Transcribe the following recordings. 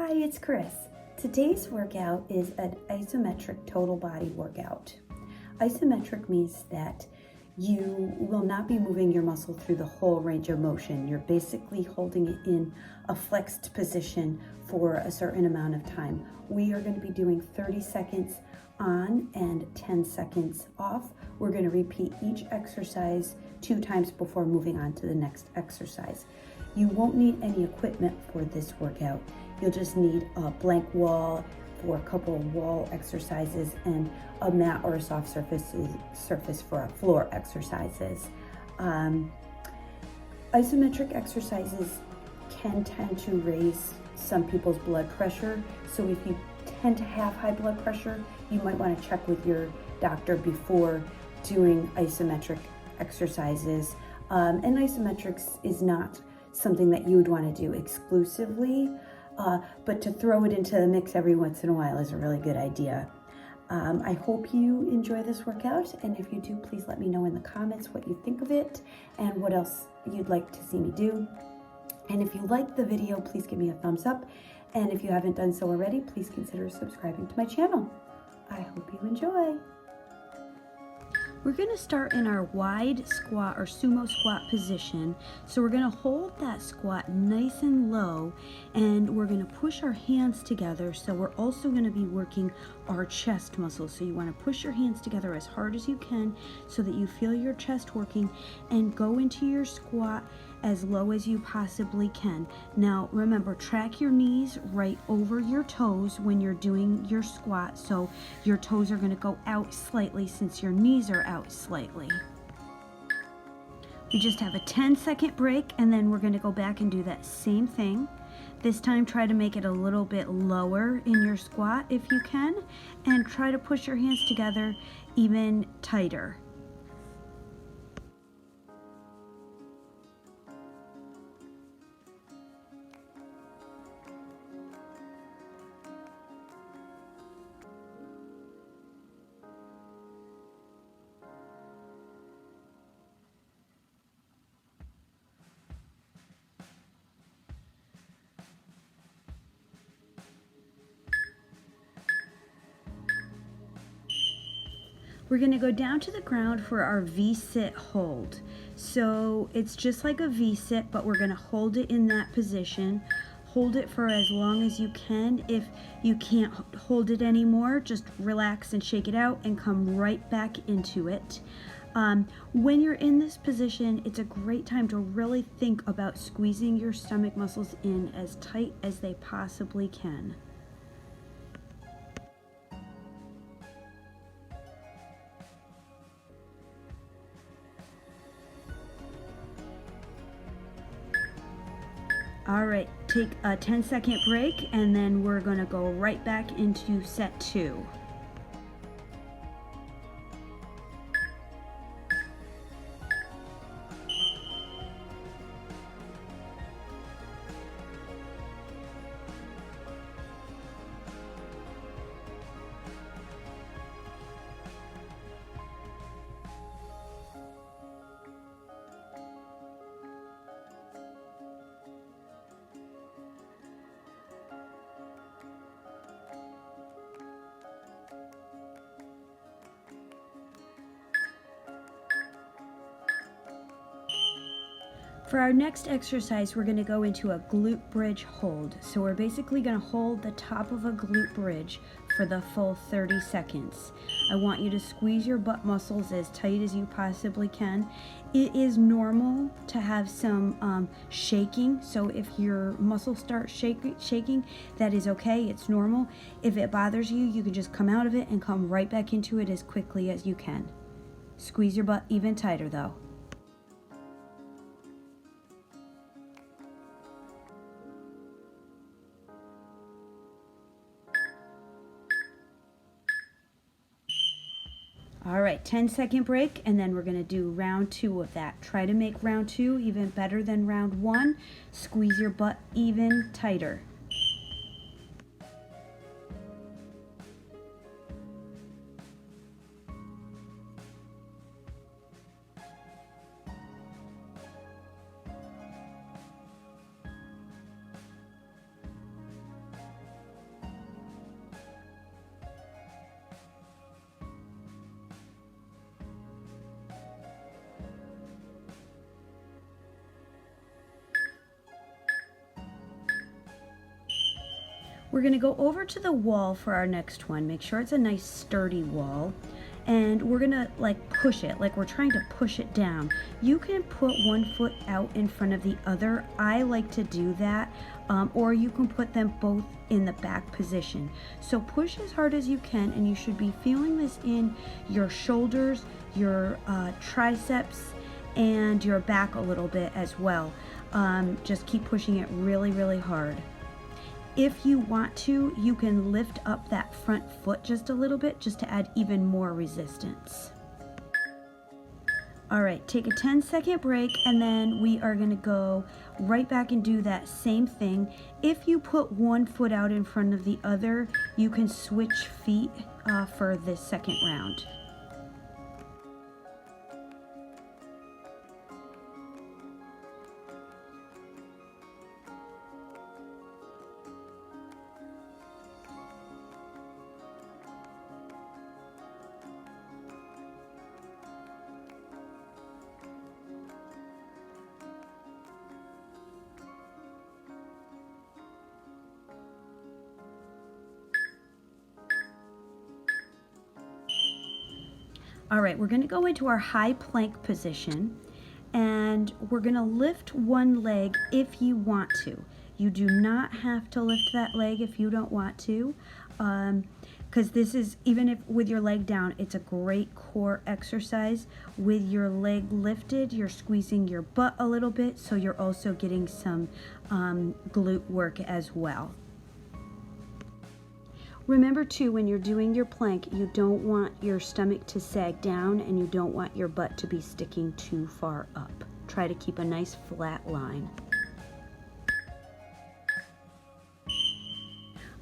Hi, it's Chris. Today's workout is an isometric total body workout. Isometric means that you will not be moving your muscle through the whole range of motion. You're basically holding it in a flexed position for a certain amount of time. We are going to be doing 30 seconds on and 10 seconds off. We're going to repeat each exercise 2 times before moving on to the next exercise. You won't need any equipment for this workout. You'll just need a blank wall for a couple of wall exercises and a mat or a soft surface for floor exercises. Isometric exercises can tend to raise some people's blood pressure. So if you tend to have high blood pressure, you might want to check with your doctor before doing isometric exercises. And isometrics is not something that you would want to do exclusively, but to throw it into the mix every once in a while is a really good idea. I hope you enjoy this workout, and if you do, please let me know in the comments what you think of it and what else you'd like to see me do. And if you like the video, please give me a thumbs up, and if you haven't done so already, please consider subscribing to my channel. I hope you enjoy. We're going to start in our wide squat or sumo squat position. So we're going to hold that squat nice and low, and we're going to push our hands together. So we're also going to be working our chest muscles. So you want to push your hands together as hard as you can so that you feel your chest working, and go into your squat as low as you possibly can. Now remember, track your knees right over your toes when you're doing your squat, so your toes are going to go out slightly since your knees are out slightly. We just have a 10-second break, and then we're going to go back and do that same thing. This time try to make it a little bit lower in your squat if you can, and try to push your hands together even tighter. We're going to go down to the ground for our V-sit hold. So it's just like a V-sit, but we're going to hold it in that position. Hold it for as long as you can. If you can't hold it anymore, just relax and shake it out and come right back into it. When you're in this position, it's a great time to really think about squeezing your stomach muscles in as tight as they possibly can. All right, take a 10-second break, and then we're going to go right back into set 2. For our next exercise, we're going to go into a glute bridge hold. So we're basically going to hold the top of a glute bridge for the full 30 seconds. I want you to squeeze your butt muscles as tight as you possibly can. It is normal to have some shaking, so if your muscles start shaking, that is okay, it's normal. If it bothers you, you can just come out of it and come right back into it as quickly as you can. Squeeze your butt even tighter though. All right, 10-second break, and then we're going to do round 2 of that. Try to make round 2 even better than round 1. Squeeze your butt even tighter. We're gonna go over to the wall for our next one. Make sure it's a nice sturdy wall. And we're gonna like push it, like we're trying to push it down. You can put one foot out in front of the other. I like to do that, or you can put them both in the back position. So push as hard as you can, and you should be feeling this in your shoulders, your triceps, and your back a little bit as well. Just keep pushing it really, really hard. If you want to, you can lift up that front foot just a little bit just to add even more resistance. All right, take a 10-second break, and then we are gonna go right back and do that same thing. If you put one foot out in front of the other, you can switch feet for this second round. All right, we're gonna go into our high plank position, and we're gonna lift one leg if you want to. You do not have to lift that leg if you don't want to, because this is, even if with your leg down, it's a great core exercise. With your leg lifted, you're squeezing your butt a little bit, so you're also getting some glute work as well. Remember too, when you're doing your plank, you don't want your stomach to sag down, and you don't want your butt to be sticking too far up. Try to keep a nice flat line.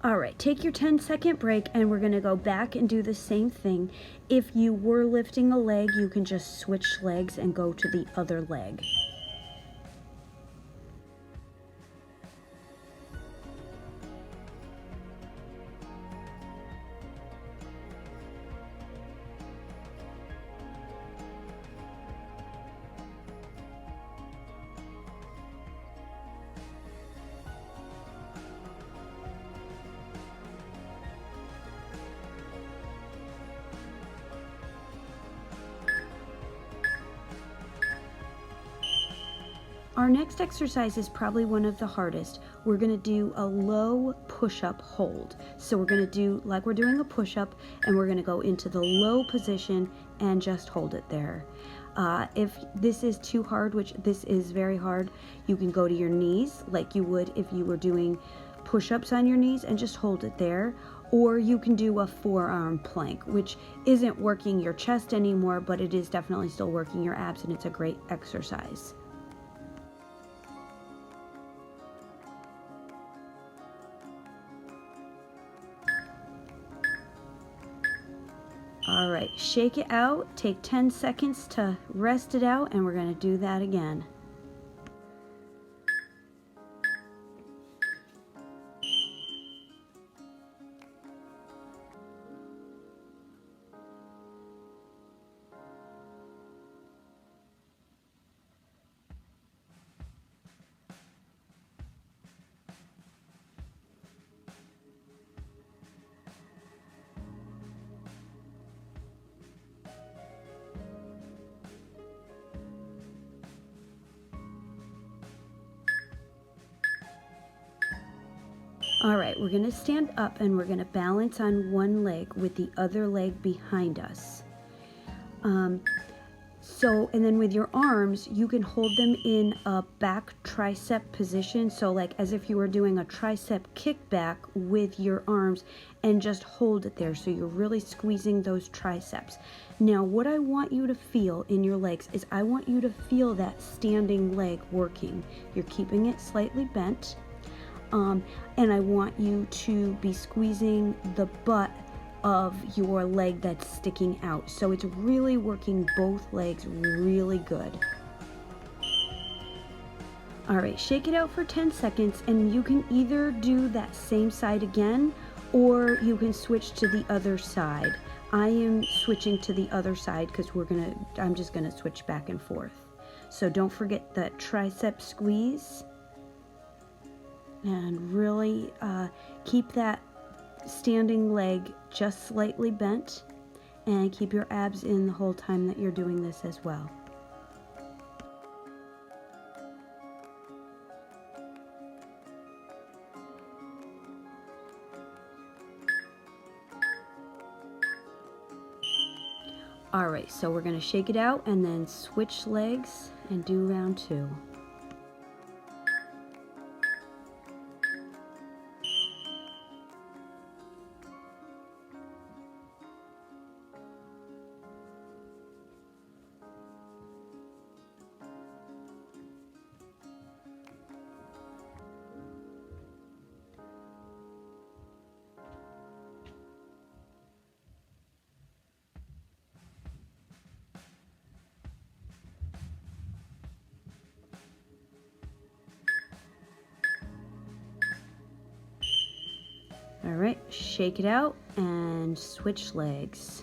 All right, take your 10-second break, and we're gonna go back and do the same thing. If you were lifting a leg, you can just switch legs and go to the other leg. Our next exercise is probably one of the hardest. We're gonna do a low push-up hold. So we're gonna do like we're doing a push-up, and we're gonna go into the low position and just hold it there. If this is too hard, which this is very hard, you can go to your knees like you would if you were doing push-ups on your knees and just hold it there. Or you can do a forearm plank, which isn't working your chest anymore, but it is definitely still working your abs, and it's a great exercise. All right, shake it out, take 10 seconds to rest it out, and we're gonna do that again. All right, we're gonna stand up, and we're gonna balance on one leg with the other leg behind us. And then with your arms, you can hold them in a back tricep position. So like as if you were doing a tricep kickback with your arms, and just hold it there. So you're really squeezing those triceps. Now, what I want you to feel in your legs is I want you to feel that standing leg working. You're keeping it slightly bent. And I want you to be squeezing the butt of your leg that's sticking out. So it's really working both legs really good. All right, shake it out for 10 seconds, and you can either do that same side again, or you can switch to the other side. I am switching to the other side because I'm just gonna switch back and forth. So don't forget that tricep squeeze. and really keep that standing leg just slightly bent, and keep your abs in the whole time that you're doing this as well. All right, so we're going to shake it out and then switch legs and do round 2. All right, shake it out and switch legs.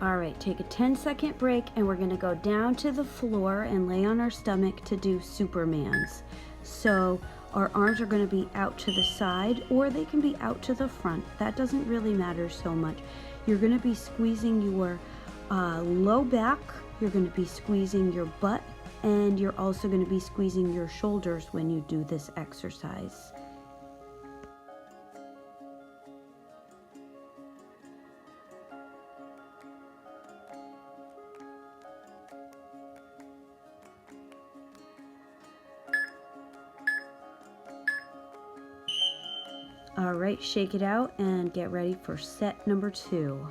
All right, take a 10-second break and we're gonna go down to the floor and lay on our stomach to do Supermans. So our arms are gonna be out to the side, or they can be out to the front. That doesn't really matter so much. You're gonna be squeezing your low back, you're gonna be squeezing your butt, and you're also gonna be squeezing your shoulders when you do this exercise. All right, shake it out and get ready for set number 2.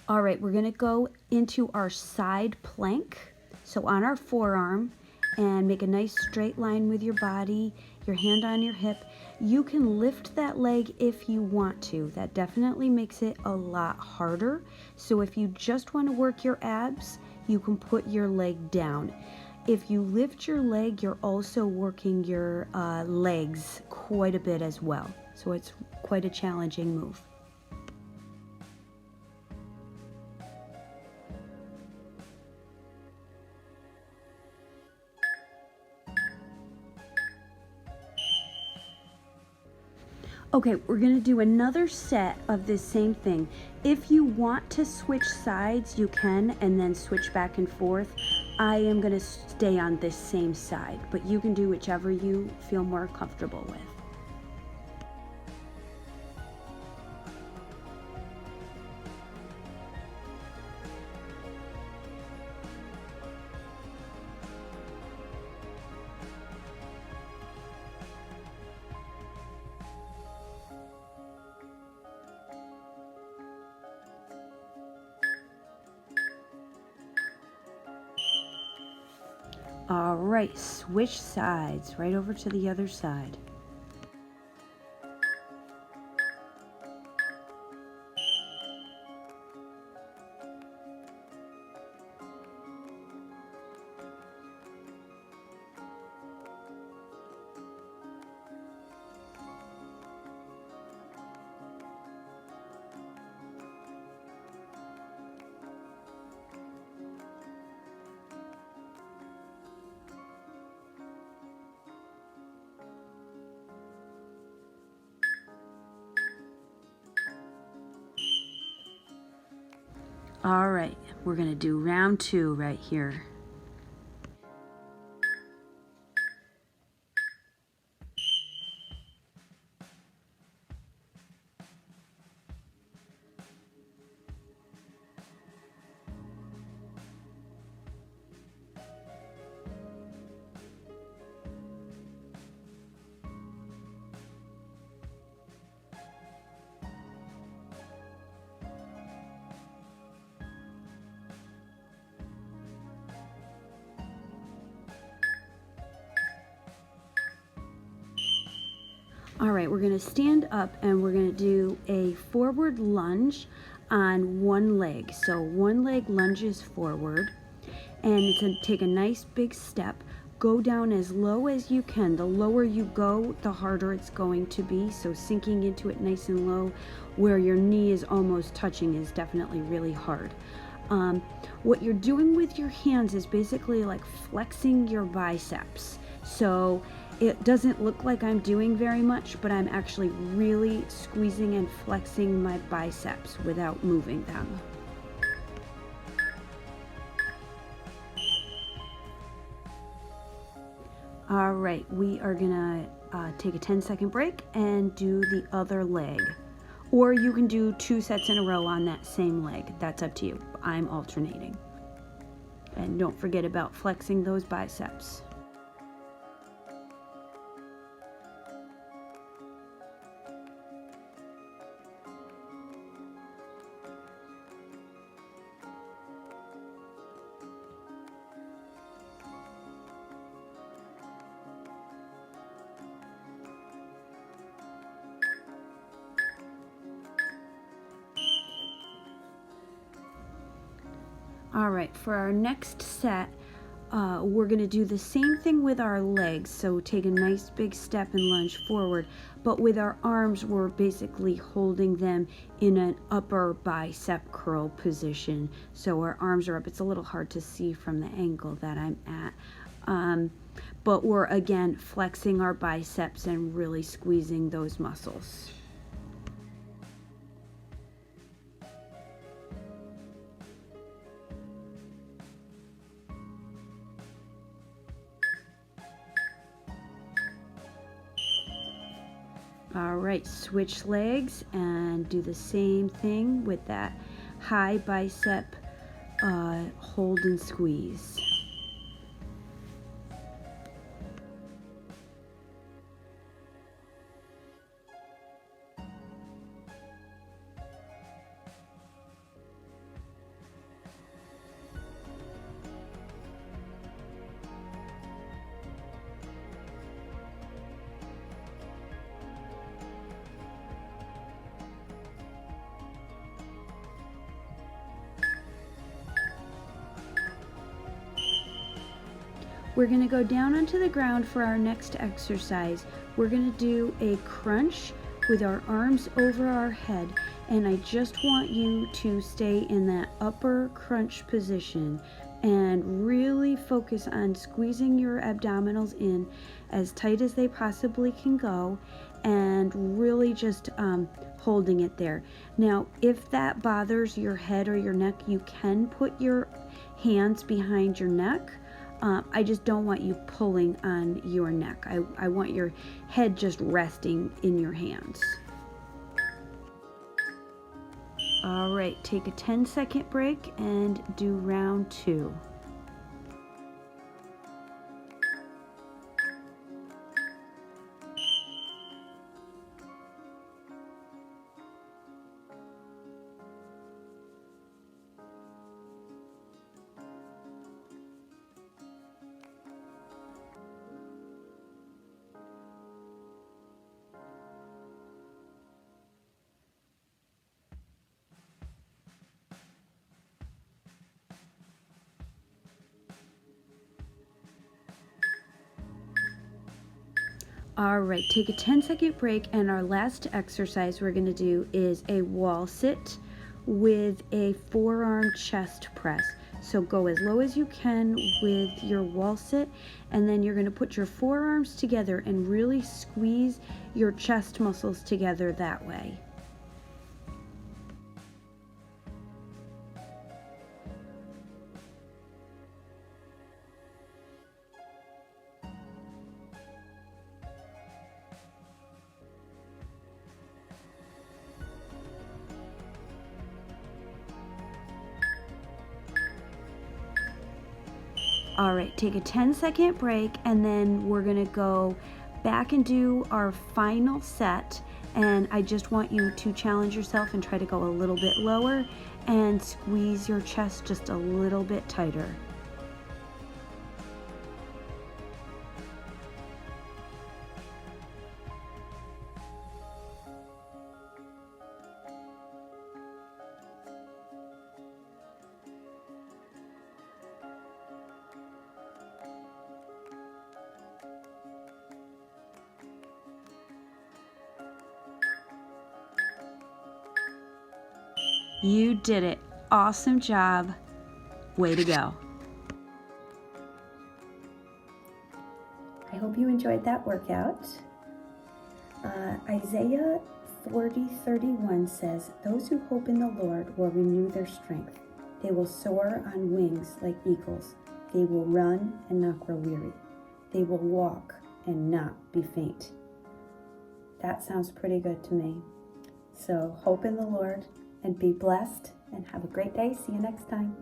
All right, we're gonna go into our side plank. So on our forearm, and make a nice straight line with your body, your hand on your hip. You can lift that leg if you want to. That definitely makes it a lot harder. So if you just want to work your abs, you can put your leg down. If you lift your leg, you're also working your legs quite a bit as well. So it's quite a challenging move. Okay, we're gonna do another set of this same thing. If you want to switch sides, you can, and then switch back and forth. I am gonna stay on this same side, but you can do whichever you feel more comfortable with. All right, switch sides, right over to the other side. All right, we're gonna do round 2 right here. All right, we're gonna stand up and we're gonna do a forward lunge on one leg. So one leg lunges forward, and it's gonna take a nice big step. Go down as low as you can. The lower you go, the harder it's going to be. So sinking into it nice and low, where your knee is almost touching, is definitely really hard. What you're doing with your hands is basically like flexing your biceps. So it doesn't look like I'm doing very much, but I'm actually really squeezing and flexing my biceps without moving them. All right, we are gonna take a 10-second break and do the other leg. Or you can do 2 sets in a row on that same leg. That's up to you. I'm alternating. And don't forget about flexing those biceps. All right, for our next set, we're gonna do the same thing with our legs. So take a nice big step and lunge forward, but with our arms, we're basically holding them in an upper bicep curl position. So our arms are up. It's a little hard to see from the angle that I'm at. But we're again flexing our biceps and really squeezing those muscles. All right, switch legs and do the same thing with that high bicep hold and squeeze. We're going to go down onto the ground for our next exercise. We're going to do a crunch with our arms over our head, and I just want you to stay in that upper crunch position and really focus on squeezing your abdominals in as tight as they possibly can go, and really just holding it there. Now, if that bothers your head or your neck, you can put your hands behind your neck. I just don't want you pulling on your neck. I want your head just resting in your hands. All right, take a 10-second break and do round 2. All right, take a 10-second break, and our last exercise we're going to do is a wall sit with a forearm chest press. So go as low as you can with your wall sit, and then you're going to put your forearms together and really squeeze your chest muscles together that way. All right, take a 10-second break, and then we're gonna go back and do our final set. And I just want you to challenge yourself and try to go a little bit lower and squeeze your chest just a little bit tighter. You did it. Awesome job. Way to go. I hope you enjoyed that workout. Isaiah 40:31 says, "Those who hope in the Lord will renew their strength. They will soar on wings like eagles. They will run and not grow weary. They will walk and not be faint." That sounds pretty good to me. So hope in the Lord and be blessed and have a great day. See you next time.